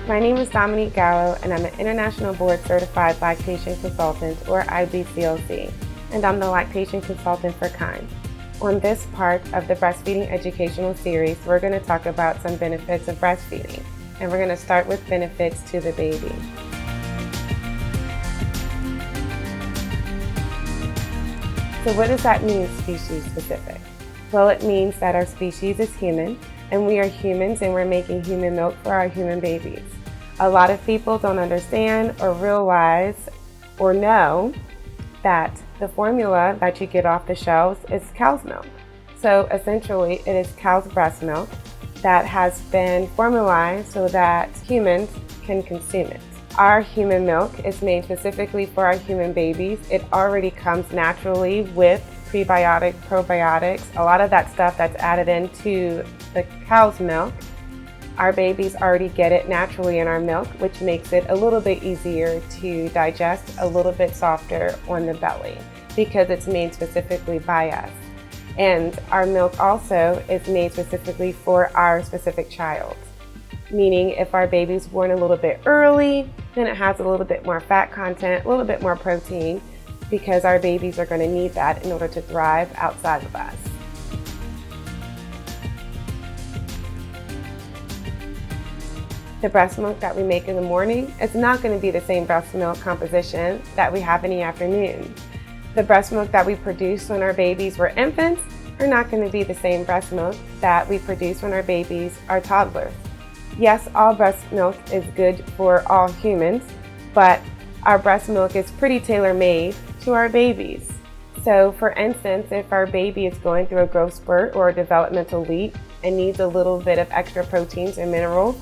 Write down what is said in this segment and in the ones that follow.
My name is Dominique and I'm an International Board Certified Lactation Consultant, or IBCLC, and I'm the Lactation Consultant for Kiinde. On this part of the breastfeeding educational series, we're going to talk about some benefits of breastfeeding, and we're going to start with benefits to the baby. So what does that mean, species specific? Well, it means that our species is human, and we are humans and we're making human milk for our human babies. A lot of people don't understand or realize or know that the formula that you get off the shelves is cow's milk. So essentially it is cow's breast milk that has been formalized so that humans can consume it. Our human milk is made specifically for our human babies. It already comes naturally with prebiotic, probiotics, a lot of that stuff that's added into the cow's milk. Our babies already get it naturally in our milk, which makes it a little bit easier to digest, a little bit softer on the belly because it's made specifically by us. And our milk also is made specifically for our specific child. Meaning if our baby's born a little bit early, then it has a little bit more fat content, a little bit more protein, because our babies are going to need that in order to thrive outside of us. The breast milk that we make in the morning is not going to be the same breast milk composition that we have in the afternoon. The breast milk that we produce when our babies were infants are not going to be the same breast milk that we produce when our babies are toddlers. Yes, all breast milk is good for all humans, but our breast milk is pretty tailor-made to our babies. So for instance, if our baby is going through a growth spurt or a developmental leap and needs a little bit of extra proteins and minerals,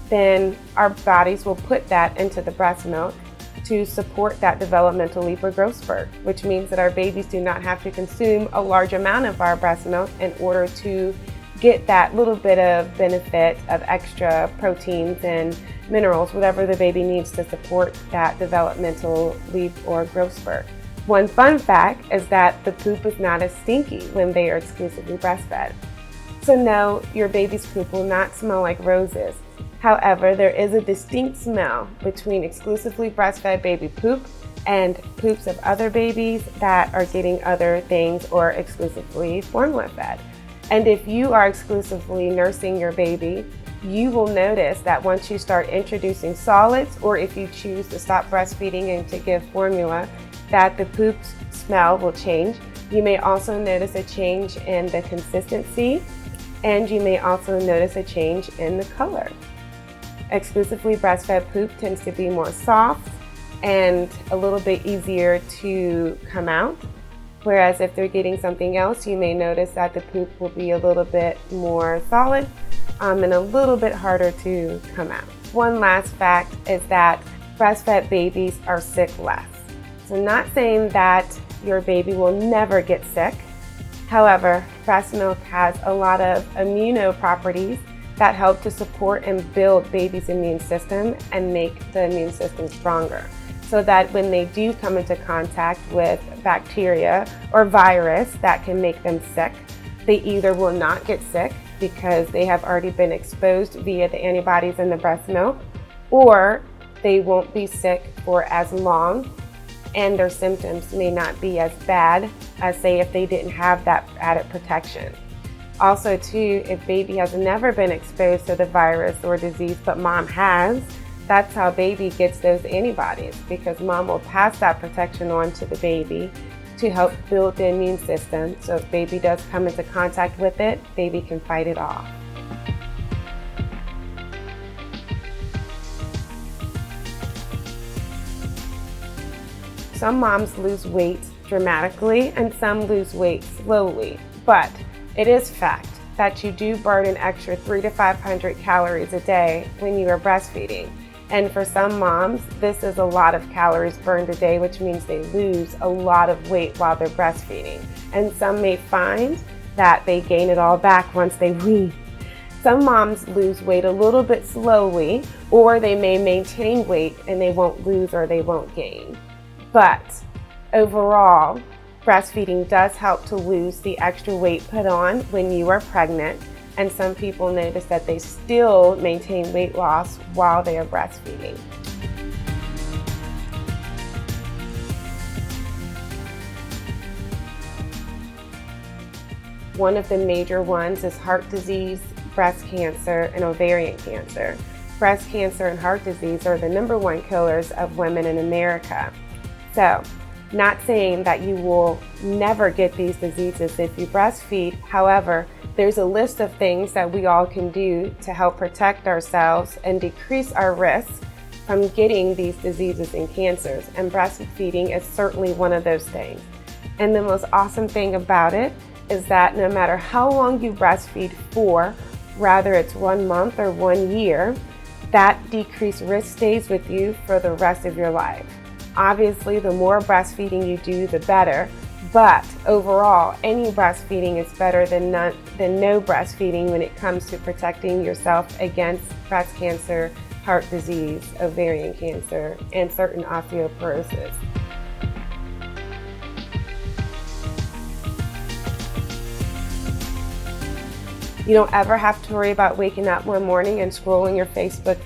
then our bodies will put that into the breast milk to support that developmental leap or growth spurt, which means that our babies do not have to consume a large amount of our breast milk in order to get that little bit of benefit of extra proteins and minerals, whatever the baby needs to support that developmental leap or growth spurt. One fun fact is that the poop is not as stinky when they are exclusively breastfed. So no, your baby's poop will not smell like roses. However, there is a distinct smell between exclusively breastfed baby poop and poops of other babies that are getting other things or exclusively formula fed. And if you are exclusively nursing your baby, you will notice that once you start introducing solids, or if you choose to stop breastfeeding and to give formula, that the poop smell will change. You may also notice a change in the consistency, and you may also notice a change in the color. Exclusively breastfed poop tends to be more soft and a little bit easier to come out. Whereas if they're getting something else, you may notice that the poop will be a little bit more solid and a little bit harder to come out. One last fact is that breastfed babies are sick less. So not saying that your baby will never get sick. However, breast milk has a lot of immuno properties that help to support and build baby's immune system and make the immune system stronger, so that when they do come into contact with bacteria or virus that can make them sick, they either will not get sick because they have already been exposed via the antibodies in the breast milk, or they won't be sick for as long and their symptoms may not be as bad as, say, if they didn't have that added protection. Also too, if baby has never been exposed to the virus or disease, but mom has, that's how baby gets those antibodies, because mom will pass that protection on to the baby to help build the immune system. So if baby does come into contact with it, baby can fight it off. Some moms lose weight dramatically and some lose weight slowly, but it is fact that you do burn an extra 300 to 500 calories a day when you are breastfeeding. And for some moms, this is a lot of calories burned a day, which means they lose a lot of weight while they're breastfeeding. And some may find that they gain it all back once they wean. Some moms lose weight a little bit slowly, or they may maintain weight and they won't lose or they won't gain. But overall, breastfeeding does help to lose the extra weight put on when you are pregnant. and some people notice that they still maintain weight loss while they are breastfeeding. One of the major ones is heart disease, breast cancer, and ovarian cancer. Breast cancer and heart disease are the #1 killers of women in America. So, not saying that you will never get these diseases if you breastfeed. However, there's a list of things that we all can do to help protect ourselves and decrease our risk from getting these diseases and cancers. And breastfeeding is certainly one of those things. And the most awesome thing about it is that no matter how long you breastfeed for, whether it's 1 month or 1 year, that decreased risk stays with you for the rest of your life. Obviously, the more breastfeeding you do, the better, but overall, any breastfeeding is better than no breastfeeding when it comes to protecting yourself against breast cancer, heart disease, ovarian cancer, and certain osteoporosis. You don't ever have to worry about waking up one morning and scrolling your Facebook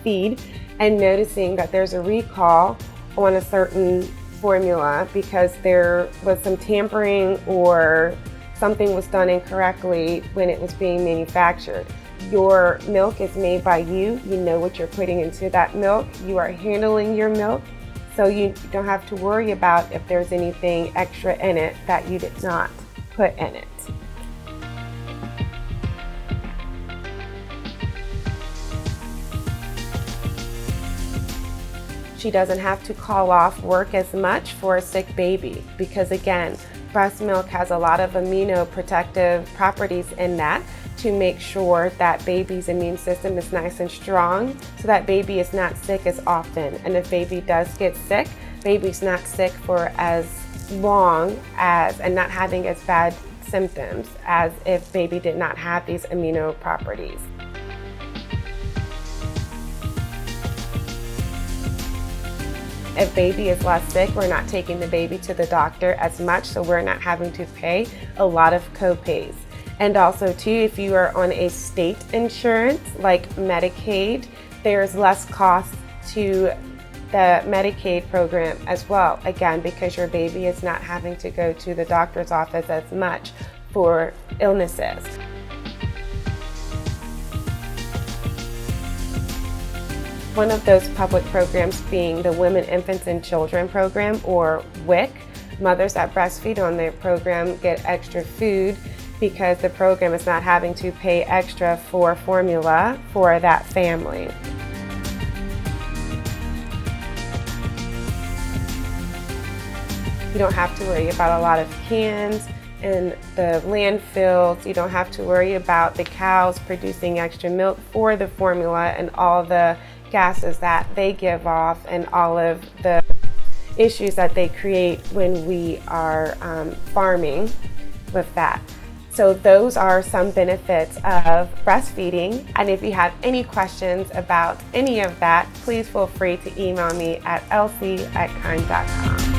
feed and noticing that there's a recall on a certain formula because there was some tampering or something was done incorrectly when it was being manufactured. Your milk is made by you. You know what you're putting into that milk. You are handling your milk, so you don't have to worry about if there's anything extra in it that you did not put in it. She doesn't have to call off work as much for a sick baby because, again, breast milk has a lot of immunoprotective properties in that to make sure that baby's immune system is nice and strong so that baby is not sick as often. And if baby does get sick, baby's not sick for as long as and not having as bad symptoms as if baby did not have these immuno properties. If baby is less sick, we're not taking the baby to the doctor as much, so we're not having to pay a lot of co-pays. And also too, if you are on a state insurance like Medicaid, there's less cost to the Medicaid program as well, again, because your baby is not having to go to the doctor's office as much for illnesses. One of those public programs being the Women, Infants, and Children program, or WIC. Mothers that breastfeed on their program get extra food because the program is not having to pay extra for formula for that family. You don't have to worry about a lot of cans in the landfills. You don't have to worry about the cows producing extra milk for the formula and all the gases that they give off and all of the issues that they create when we are farming with that. So those are some benefits of breastfeeding. And if you have any questions about any of that, please feel free to email me at lc@kiinde.com.